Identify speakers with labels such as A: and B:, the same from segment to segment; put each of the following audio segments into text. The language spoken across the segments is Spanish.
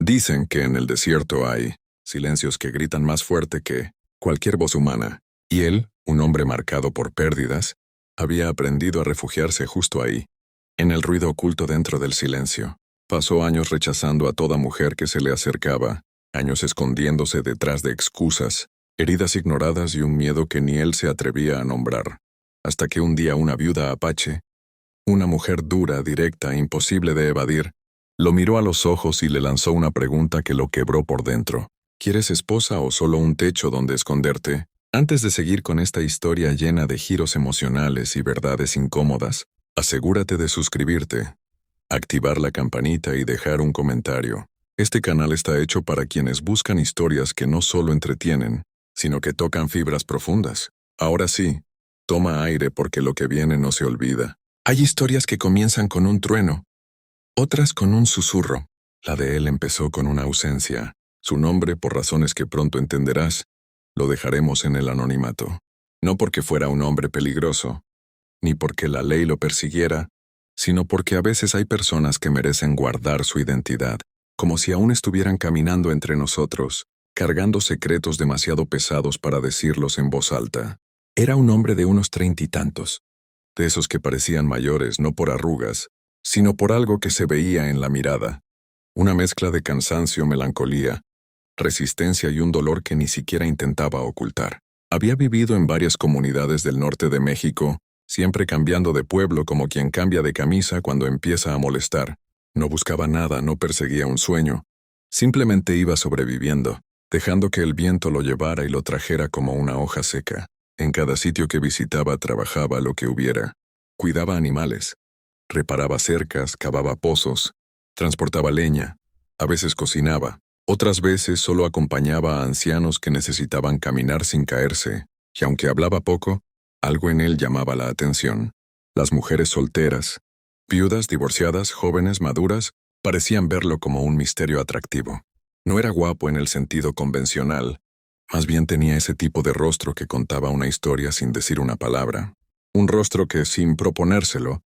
A: Dicen que en el desierto hay silencios que gritan más fuerte que cualquier voz humana, y él, un hombre marcado por pérdidas, había aprendido a refugiarse justo ahí, en el ruido oculto dentro del silencio. Pasó años rechazando a toda mujer que se le acercaba, años escondiéndose detrás de excusas, heridas ignoradas y un miedo que ni él se atrevía a nombrar, hasta que un día una viuda apache, una mujer dura, directa, imposible de evadir, lo miró a los ojos y le lanzó una pregunta que lo quebró por dentro. ¿Quieres esposa o solo un techo donde esconderte? Antes de seguir con esta historia llena de giros emocionales y verdades incómodas, asegúrate de suscribirte, activar la campanita y dejar un comentario. Este canal está hecho para quienes buscan historias que no solo entretienen, sino que tocan fibras profundas. Ahora sí, toma aire porque lo que viene no se olvida. Hay historias que comienzan con un trueno, otras con un susurro. La de él empezó con una ausencia. Su nombre, por razones que pronto entenderás, lo dejaremos en el anonimato. No porque fuera un hombre peligroso, ni porque la ley lo persiguiera, sino porque a veces hay personas que merecen guardar su identidad, como si aún estuvieran caminando entre nosotros, cargando secretos demasiado pesados para decirlos en voz alta. Era un hombre de unos 30 y tantos, de esos que parecían mayores no por arrugas, sino por algo que se veía en la mirada, una mezcla de cansancio, melancolía, resistencia y un dolor que ni siquiera intentaba ocultar. Había vivido en varias comunidades del norte de México, siempre cambiando de pueblo como quien cambia de camisa cuando empieza a molestar. No buscaba nada, no perseguía un sueño, simplemente iba sobreviviendo, dejando que el viento lo llevara y lo trajera como una hoja seca. En cada sitio que visitaba trabajaba lo que hubiera. Cuidaba animales, reparaba cercas, cavaba pozos, transportaba leña, a veces cocinaba, otras veces solo acompañaba a ancianos que necesitaban caminar sin caerse, y aunque hablaba poco, algo en él llamaba la atención. Las mujeres solteras, viudas, divorciadas, jóvenes, maduras, parecían verlo como un misterio atractivo. No era guapo en el sentido convencional, más bien tenía ese tipo de rostro que contaba una historia sin decir una palabra. Un rostro que, sin proponérselo,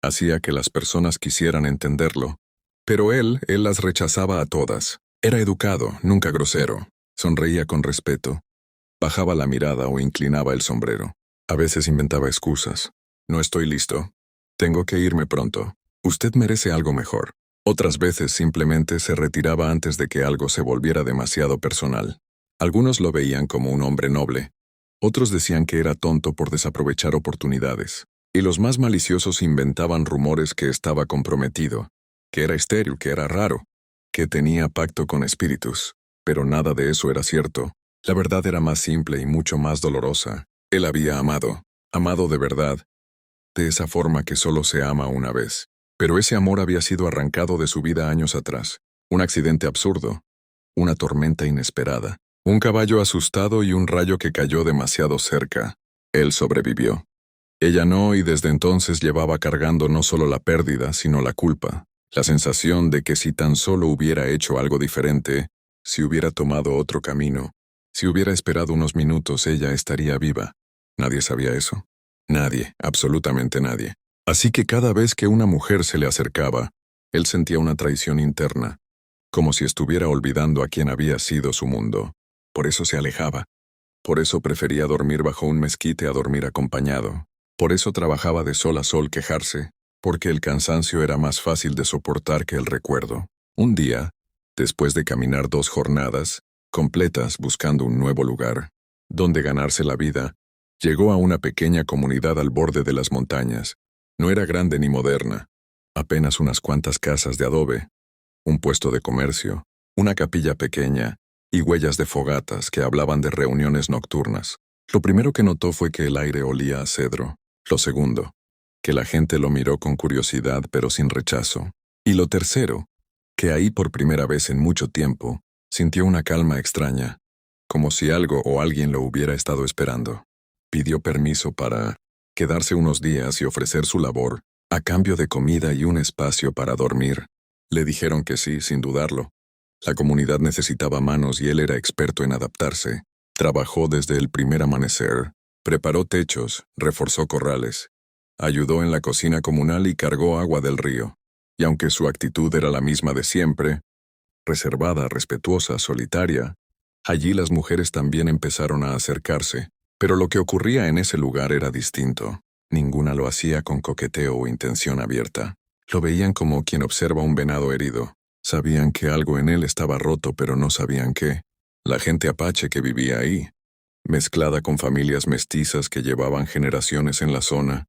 A: hacía que las personas quisieran entenderlo. Pero él las rechazaba a todas. Era educado, nunca grosero. Sonreía con respeto. Bajaba la mirada o inclinaba el sombrero. A veces inventaba excusas. No estoy listo. Tengo que irme pronto. Usted merece algo mejor. Otras veces simplemente se retiraba antes de que algo se volviera demasiado personal. Algunos lo veían como un hombre noble. Otros decían que era tonto por desaprovechar oportunidades. Y los más maliciosos inventaban rumores que estaba comprometido, que era estéril, que era raro, que tenía pacto con espíritus. Pero nada de eso era cierto. La verdad era más simple y mucho más dolorosa. Él había amado de verdad, de esa forma que solo se ama una vez. Pero ese amor había sido arrancado de su vida años atrás. Un accidente absurdo, una tormenta inesperada, un caballo asustado y un rayo que cayó demasiado cerca. Él sobrevivió. Ella no, y desde entonces llevaba cargando no solo la pérdida, sino la culpa, la sensación de que si tan solo hubiera hecho algo diferente, si hubiera tomado otro camino, si hubiera esperado unos minutos, ella estaría viva. Nadie sabía eso. Nadie, absolutamente nadie. Así que cada vez que una mujer se le acercaba, él sentía una traición interna, como si estuviera olvidando a quien había sido su mundo. Por eso se alejaba. Por eso prefería dormir bajo un mezquite a dormir acompañado. Por eso trabajaba de sol a sol quejarse, porque el cansancio era más fácil de soportar que el recuerdo. Un día, después de caminar 2 jornadas completas buscando un nuevo lugar, donde ganarse la vida, llegó a una pequeña comunidad al borde de las montañas. No era grande ni moderna, apenas unas cuantas casas de adobe, un puesto de comercio, una capilla pequeña y huellas de fogatas que hablaban de reuniones nocturnas. Lo primero que notó fue que el aire olía a cedro. Lo segundo, que la gente lo miró con curiosidad pero sin rechazo. Y lo tercero, que ahí por primera vez en mucho tiempo, sintió una calma extraña, como si algo o alguien lo hubiera estado esperando. Pidió permiso para quedarse unos días y ofrecer su labor, a cambio de comida y un espacio para dormir. Le dijeron que sí, sin dudarlo. La comunidad necesitaba manos y él era experto en adaptarse. Trabajó desde el primer amanecer, preparó techos, reforzó corrales, ayudó en la cocina comunal y cargó agua del río. Y aunque su actitud era la misma de siempre, reservada, respetuosa, solitaria. Allí las mujeres también empezaron a acercarse, pero lo que ocurría en ese lugar era distinto. Ninguna lo hacía con coqueteo o intención abierta. Lo veían como quien observa un venado herido. Sabían que algo en él estaba roto, pero no sabían qué. La gente apache que vivía ahí, mezclada con familias mestizas que llevaban generaciones en la zona,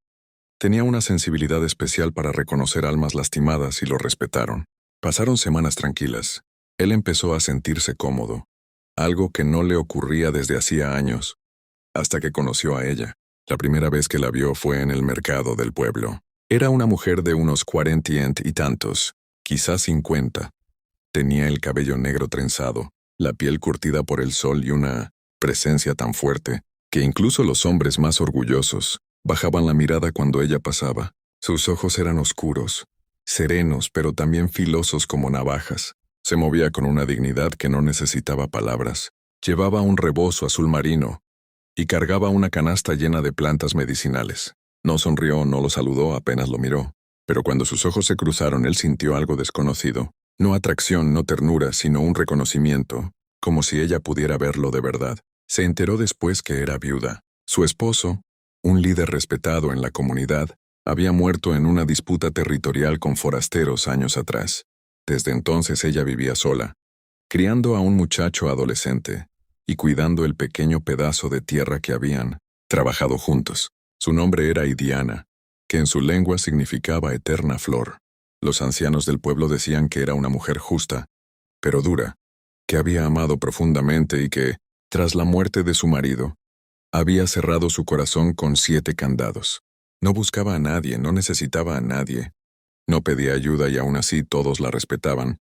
A: tenía una sensibilidad especial para reconocer almas lastimadas y lo respetaron. Pasaron semanas tranquilas. Él empezó a sentirse cómodo, algo que no le ocurría desde hacía años, hasta que conoció a ella. La primera vez que la vio fue en el mercado del pueblo. Era una mujer de unos 40 y tantos, quizás 50. Tenía el cabello negro trenzado, la piel curtida por el sol y una presencia tan fuerte que incluso los hombres más orgullosos bajaban la mirada cuando ella pasaba. Sus ojos eran oscuros, serenos, pero también filosos como navajas. Se movía con una dignidad que no necesitaba palabras. Llevaba un rebozo azul marino y cargaba una canasta llena de plantas medicinales. No sonrió, no lo saludó, apenas lo miró. Pero cuando sus ojos se cruzaron, él sintió algo desconocido. No atracción, no ternura, sino un reconocimiento, como si ella pudiera verlo de verdad. Se enteró después que era viuda. Su esposo, un líder respetado en la comunidad, había muerto en una disputa territorial con forasteros años atrás. Desde entonces ella vivía sola, criando a un muchacho adolescente y cuidando el pequeño pedazo de tierra que habían trabajado juntos. Su nombre era Idiana, que en su lengua significaba eterna flor. Los ancianos del pueblo decían que era una mujer justa, pero dura, que había amado profundamente y que, tras la muerte de su marido, había cerrado su corazón con 7 candados. No buscaba a nadie, no necesitaba a nadie. No pedía ayuda y aún así todos la respetaban.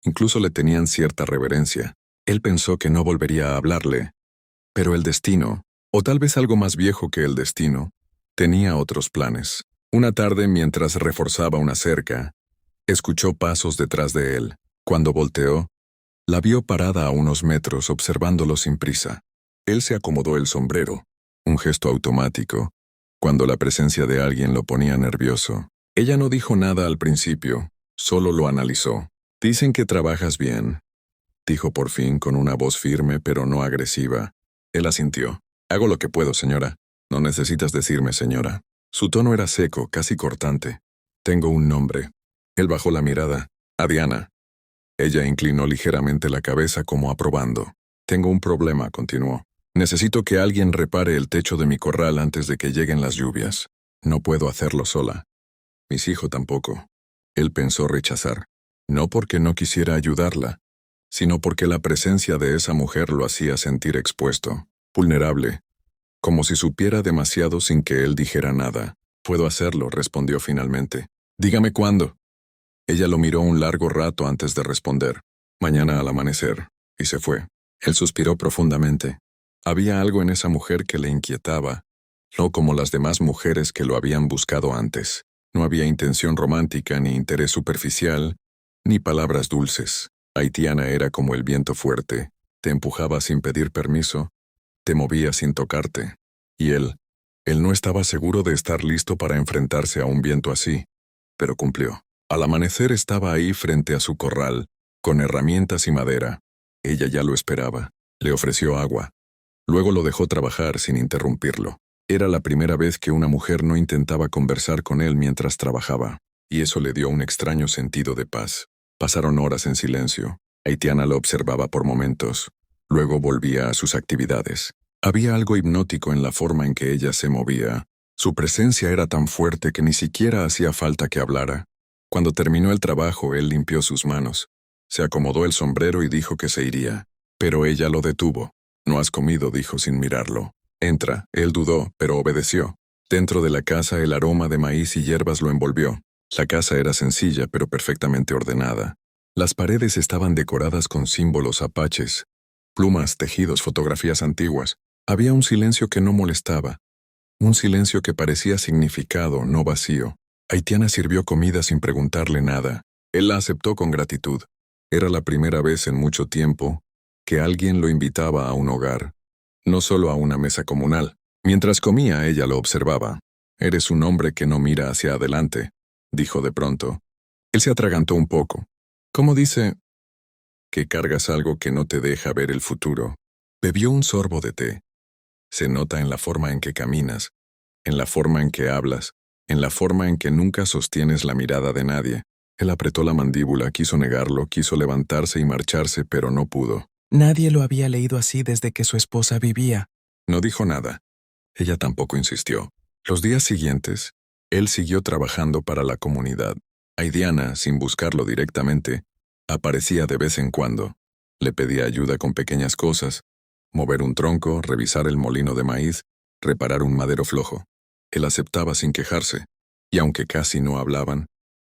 A: Incluso le tenían cierta reverencia. Él pensó que no volvería a hablarle. Pero el destino, o tal vez algo más viejo que el destino, tenía otros planes. Una tarde, mientras reforzaba una cerca, escuchó pasos detrás de él. Cuando volteó, la vio parada a unos metros observándolo sin prisa. Él se acomodó el sombrero, un gesto automático, cuando la presencia de alguien lo ponía nervioso. Ella no dijo nada al principio, solo lo analizó. «Dicen que trabajas bien», dijo por fin con una voz firme pero no agresiva. Él asintió. «Hago lo que puedo, señora. No necesitas decirme, señora». Su tono era seco, casi cortante. «Tengo un nombre». Él bajó la mirada. «Adiana». Ella inclinó ligeramente la cabeza como aprobando. «Tengo un problema», continuó. «Necesito que alguien repare el techo de mi corral antes de que lleguen las lluvias. No puedo hacerlo sola. Mis hijos tampoco». Él pensó rechazar. No porque no quisiera ayudarla, sino porque la presencia de esa mujer lo hacía sentir expuesto, vulnerable, como si supiera demasiado sin que él dijera nada. «Puedo hacerlo», respondió finalmente. «Dígame cuándo». Ella lo miró un largo rato antes de responder. «Mañana al amanecer», y se fue. Él suspiró profundamente. Había algo en esa mujer que le inquietaba, no como las demás mujeres que lo habían buscado antes. No había intención romántica, ni interés superficial, ni palabras dulces. Haitiana era como el viento fuerte. Te empujaba sin pedir permiso, te movía sin tocarte. Y él no estaba seguro de estar listo para enfrentarse a un viento así, pero cumplió. Al amanecer estaba ahí frente a su corral, con herramientas y madera. Ella ya lo esperaba. Le ofreció agua. Luego lo dejó trabajar sin interrumpirlo. Era la primera vez que una mujer no intentaba conversar con él mientras trabajaba, y eso le dio un extraño sentido de paz. Pasaron horas en silencio. Haitiana lo observaba por momentos. Luego volvía a sus actividades. Había algo hipnótico en la forma en que ella se movía. Su presencia era tan fuerte que ni siquiera hacía falta que hablara. Cuando terminó el trabajo, él limpió sus manos. Se acomodó el sombrero y dijo que se iría. Pero ella lo detuvo. «No has comido», dijo sin mirarlo. «Entra». Él dudó, pero obedeció. Dentro de la casa el aroma de maíz y hierbas lo envolvió. La casa era sencilla, pero perfectamente ordenada. Las paredes estaban decoradas con símbolos apaches, plumas, tejidos, fotografías antiguas. Había un silencio que no molestaba. Un silencio que parecía significado, no vacío. Haitiana sirvió comida sin preguntarle nada. Él la aceptó con gratitud. Era la primera vez en mucho tiempo que alguien lo invitaba a un hogar, no solo a una mesa comunal. Mientras comía, ella lo observaba. «Eres un hombre que no mira hacia adelante», dijo de pronto. Él se atragantó un poco. «¿Cómo dice?» que cargas algo que no te deja ver el futuro. Bebió un sorbo de té. Se nota en la forma en que caminas, en la forma en que hablas, en la forma en que nunca sostienes la mirada de nadie. Él apretó la mandíbula, quiso negarlo, quiso levantarse y marcharse, pero no pudo.
B: Nadie lo había leído así desde que su esposa vivía.
A: No dijo nada. Ella tampoco insistió. Los días siguientes, él siguió trabajando para la comunidad. Aidiana, sin buscarlo directamente, aparecía de vez en cuando. Le pedía ayuda con pequeñas cosas: mover un tronco, revisar el molino de maíz, reparar un madero flojo. Él aceptaba sin quejarse, y aunque casi no hablaban,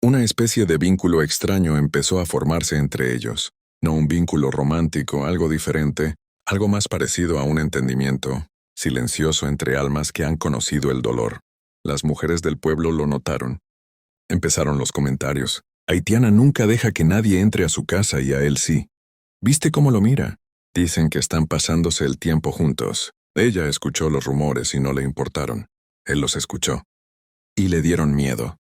A: una especie de vínculo extraño empezó a formarse entre ellos. No un vínculo romántico, algo diferente, algo más parecido a un entendimiento silencioso entre almas que han conocido el dolor. Las mujeres del pueblo lo notaron. Empezaron los comentarios. Haitiana nunca deja que nadie entre a su casa y a él sí. ¿Viste cómo lo mira? Dicen que están pasándose el tiempo juntos. Ella escuchó los rumores y no le importaron. Él los escuchó. Y le dieron miedo.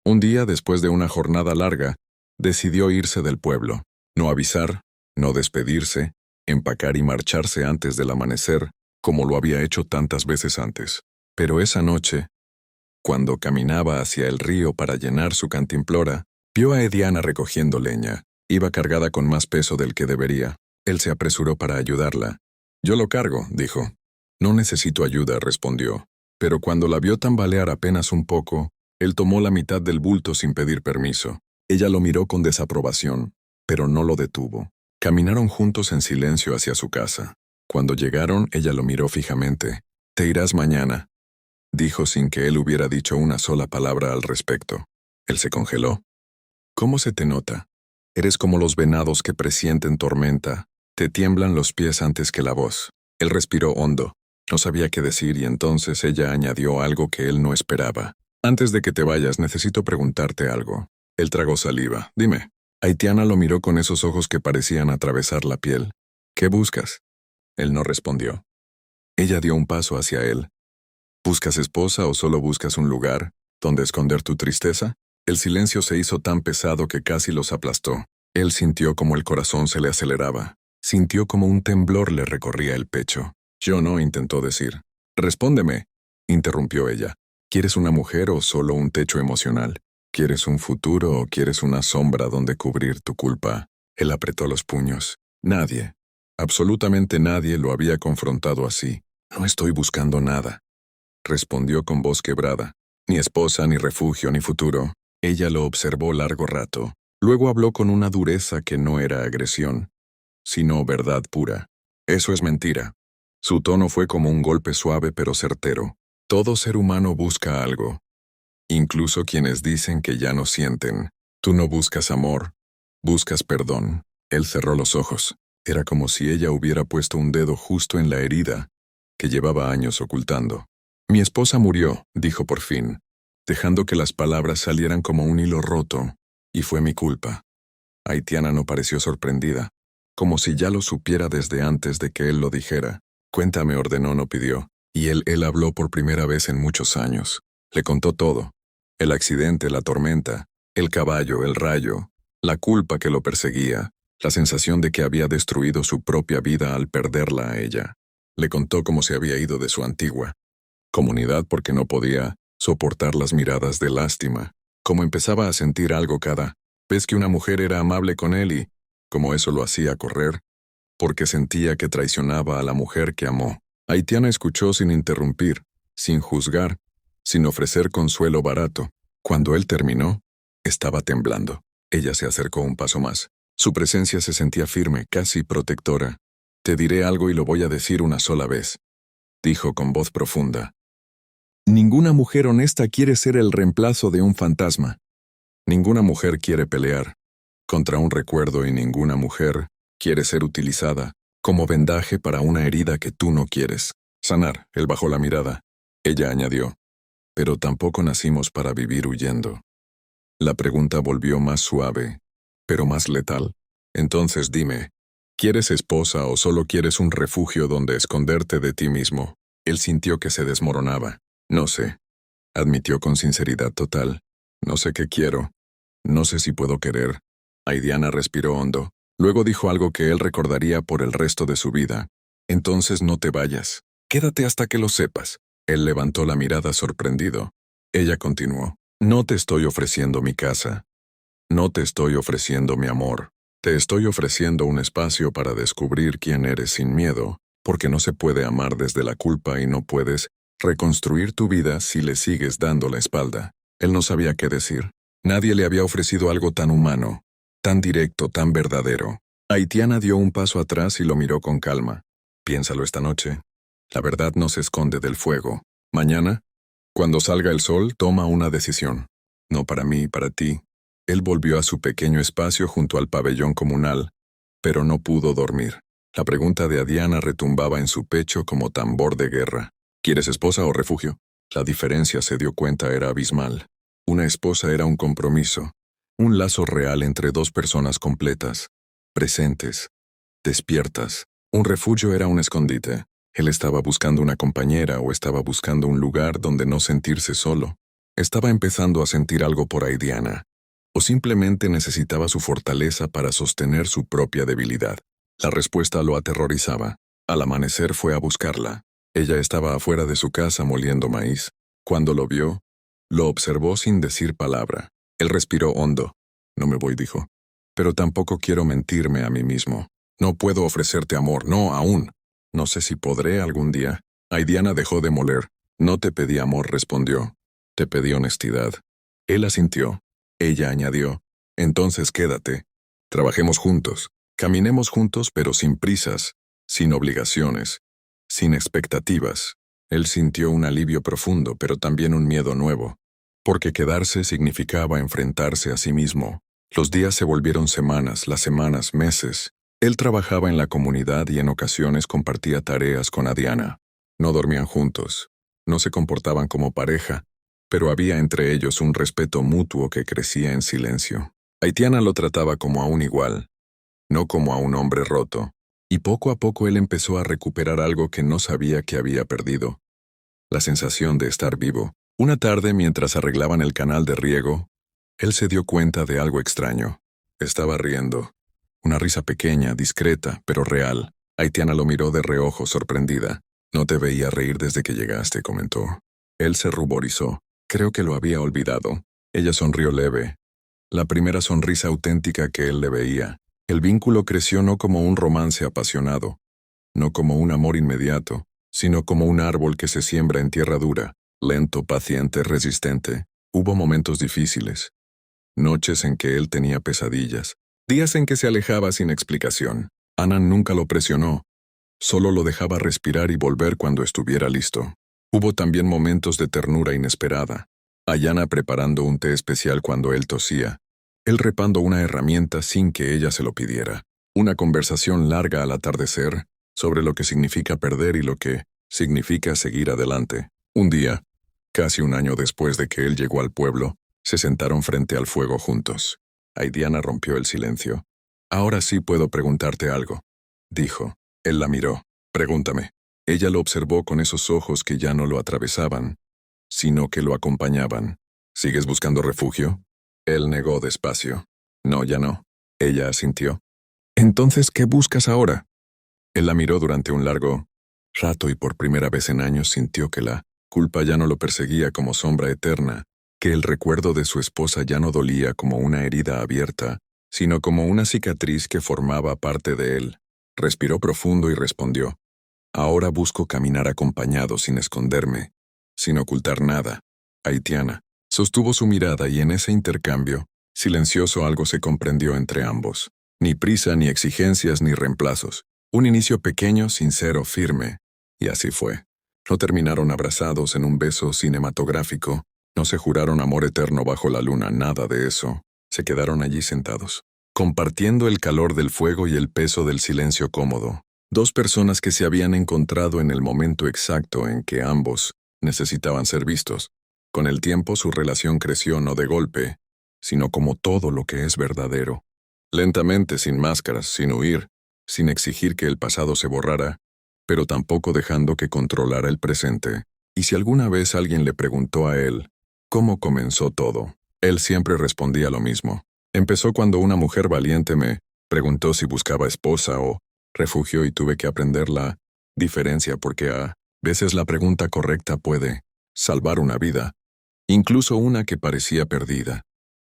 A: Un día, después de una jornada larga, decidió irse del pueblo. No avisar, no despedirse, empacar y marcharse antes del amanecer, como lo había hecho tantas veces antes. Pero esa noche, cuando caminaba hacia el río para llenar su cantimplora, vio a Ediana recogiendo leña. Iba cargada con más peso del que debería. Él se apresuró para ayudarla. «Yo lo cargo», dijo. «No necesito ayuda», respondió. Pero cuando la vio tambalear apenas un poco, él tomó la mitad del bulto sin pedir permiso. Ella lo miró con desaprobación, pero no lo detuvo. Caminaron juntos en silencio hacia su casa. Cuando llegaron, ella lo miró fijamente. «Te irás mañana», dijo sin que él hubiera dicho una sola palabra al respecto. Él se congeló. «¿Cómo se te nota? Eres como los venados que presienten tormenta. Te tiemblan los pies antes que la voz». Él respiró hondo. No sabía qué decir y entonces ella añadió algo que él no esperaba. «Antes de que te vayas, necesito preguntarte algo». Él tragó saliva. «Dime». Haitiana lo miró con esos ojos que parecían atravesar la piel. «¿Qué buscas?» Él no respondió. Ella dio un paso hacia él. «¿Buscas esposa o solo buscas un lugar donde esconder tu tristeza?» El silencio se hizo tan pesado que casi los aplastó. Él sintió como el corazón se le aceleraba. Sintió como un temblor le recorría el pecho. «Yo no», intentó decir. «Respóndeme», interrumpió ella. «¿Quieres una mujer o solo un techo emocional? ¿Quieres un futuro o quieres una sombra donde cubrir tu culpa?» Él apretó los puños. Nadie, absolutamente nadie lo había confrontado así. «No estoy buscando nada», respondió con voz quebrada. «Ni esposa, ni refugio, ni futuro». Ella lo observó largo rato. Luego habló con una dureza que no era agresión, sino verdad pura. «Eso es mentira». Su tono fue como un golpe suave pero certero. Todo ser humano busca algo, incluso quienes dicen que ya no sienten. Tú no buscas amor, buscas perdón. Él cerró los ojos. Era como si ella hubiera puesto un dedo justo en la herida que llevaba años ocultando. «Mi esposa murió», dijo por fin, dejando que las palabras salieran como un hilo roto, «y fue mi culpa». Haitiana no pareció sorprendida, como si ya lo supiera desde antes de que él lo dijera. «Cuéntame», ordenó, no pidió. Y él habló por primera vez en muchos años. Le contó todo. El accidente, la tormenta, el caballo, el rayo, la culpa que lo perseguía, la sensación de que había destruido su propia vida al perderla a ella. Le contó cómo se había ido de su antigua comunidad porque no podía soportar las miradas de lástima, cómo empezaba a sentir algo cada vez que una mujer era amable con él y cómo eso lo hacía correr, porque sentía que traicionaba a la mujer que amó. Haitiana escuchó sin interrumpir, sin juzgar, sin ofrecer consuelo barato. Cuando él terminó, estaba temblando. Ella se acercó un paso más. Su presencia se sentía firme, casi protectora. «Te diré algo y lo voy a decir una sola vez», dijo con voz profunda. «Ninguna mujer honesta quiere ser el reemplazo de un fantasma. Ninguna mujer quiere pelear contra un recuerdo y ninguna mujer quiere ser utilizada como vendaje para una herida que tú no quieres sanar». Él bajó la mirada. Ella añadió: «Pero tampoco nacimos para vivir huyendo». La pregunta volvió más suave, pero más letal. «Entonces dime, ¿quieres esposa o solo quieres un refugio donde esconderte de ti mismo?» Él sintió que se desmoronaba. «No sé», admitió con sinceridad total. «No sé qué quiero. No sé si puedo querer». Aidiana respiró hondo. Luego dijo algo que él recordaría por el resto de su vida. Entonces no te vayas. Quédate hasta que lo sepas. Él levantó la mirada sorprendido. Ella continuó. No te estoy ofreciendo mi casa. No te estoy ofreciendo mi amor. Te estoy ofreciendo un espacio para descubrir quién eres sin miedo, porque no se puede amar desde la culpa y no puedes reconstruir tu vida si le sigues dando la espalda. Él no sabía qué decir. Nadie le había ofrecido algo tan humano, tan directo, tan verdadero. Haitiana dio un paso atrás y lo miró con calma. Piénsalo esta noche. La verdad no se esconde del fuego. Mañana, cuando salga el sol, toma una decisión. No para mí, para ti. Él volvió a su pequeño espacio junto al pabellón comunal, pero no pudo dormir. La pregunta de Adiana retumbaba en su pecho como tambor de guerra. ¿Quieres esposa o refugio? La diferencia, se dio cuenta, era abismal. Una esposa era un compromiso, un lazo real entre dos personas completas, presentes, despiertas. Un refugio era un escondite. Él estaba buscando una compañera o estaba buscando un lugar donde no sentirse solo. Estaba empezando a sentir algo por Aidiana, o simplemente necesitaba su fortaleza para sostener su propia debilidad. La respuesta lo aterrorizaba. Al amanecer fue a buscarla. Ella estaba afuera de su casa moliendo maíz. Cuando lo vio, lo observó sin decir palabra. Él respiró hondo. No me voy, dijo. Pero tampoco quiero mentirme a mí mismo. No puedo ofrecerte amor, no aún. No sé si podré algún día. Aidiana dejó de moler. No te pedí amor, respondió. Te pedí honestidad. Él asintió. Ella añadió. Entonces quédate. Trabajemos juntos. Caminemos juntos pero sin prisas, sin obligaciones, sin expectativas. Él sintió un alivio profundo pero también un miedo nuevo, porque quedarse significaba enfrentarse a sí mismo. Los días se volvieron semanas, las semanas meses. Él trabajaba en la comunidad y en ocasiones compartía tareas con Adiana. No dormían juntos, no se comportaban como pareja, pero había entre ellos un respeto mutuo que crecía en silencio. Haitiana lo trataba como a un igual, no como a un hombre roto, y poco a poco él empezó a recuperar algo que no sabía que había perdido, la sensación de estar vivo. Una tarde, mientras arreglaban el canal de riego, él se dio cuenta de algo extraño. Estaba riendo. Una risa pequeña, discreta, pero real. Haitiana lo miró de reojo, sorprendida. No te veía reír desde que llegaste, comentó. Él se ruborizó. Creo que lo había olvidado. Ella sonrió leve. La primera sonrisa auténtica que él le veía. El vínculo creció no como un romance apasionado, no como un amor inmediato, sino como un árbol que se siembra en tierra dura, lento, paciente, resistente. Hubo momentos difíciles, noches en que él tenía pesadillas, días en que se alejaba sin explicación. Anan nunca lo presionó, solo lo dejaba respirar y volver cuando estuviera listo. Hubo también momentos de ternura inesperada. Ayana preparando un té especial cuando él tosía, él repando una herramienta sin que ella se lo pidiera. Una conversación larga al atardecer sobre lo que significa perder y lo que significa seguir adelante. Un día, casi un año después de que él llegó al pueblo, se sentaron frente al fuego juntos. Aidiana rompió el silencio. Ahora sí puedo preguntarte algo, dijo. Él la miró. Pregúntame. Ella lo observó con esos ojos que ya no lo atravesaban, sino que lo acompañaban. ¿Sigues buscando refugio? Él negó despacio. No, ya no. Ella asintió. Entonces, ¿qué buscas ahora? Él la miró durante un largo rato y por primera vez en años sintió que la culpa ya no lo perseguía como sombra eterna, que el recuerdo de su esposa ya no dolía como una herida abierta, sino como una cicatriz que formaba parte de él. Respiró profundo y respondió. Ahora busco caminar acompañado sin esconderme, sin ocultar nada. Haitiana. Sostuvo su mirada y en ese intercambio, silencioso, algo se comprendió entre ambos. Ni prisa, ni exigencias, ni reemplazos. Un inicio pequeño, sincero, firme. Y así fue. No terminaron abrazados en un beso cinematográfico. No se juraron amor eterno bajo la luna, nada de eso. Se quedaron allí sentados, compartiendo el calor del fuego y el peso del silencio cómodo. Dos personas que se habían encontrado en el momento exacto en que ambos necesitaban ser vistos. Con el tiempo su relación creció no de golpe, sino como todo lo que es verdadero. Lentamente, sin máscaras, sin huir, sin exigir que el pasado se borrara, pero tampoco dejando que controlara el presente. Y si alguna vez alguien le preguntó a él cómo comenzó todo, él siempre respondía lo mismo. Empezó cuando una mujer valiente me Preguntó si buscaba esposa o refugio y tuve que aprender la diferencia porque a veces la pregunta correcta puede salvar una vida, incluso una que parecía perdida.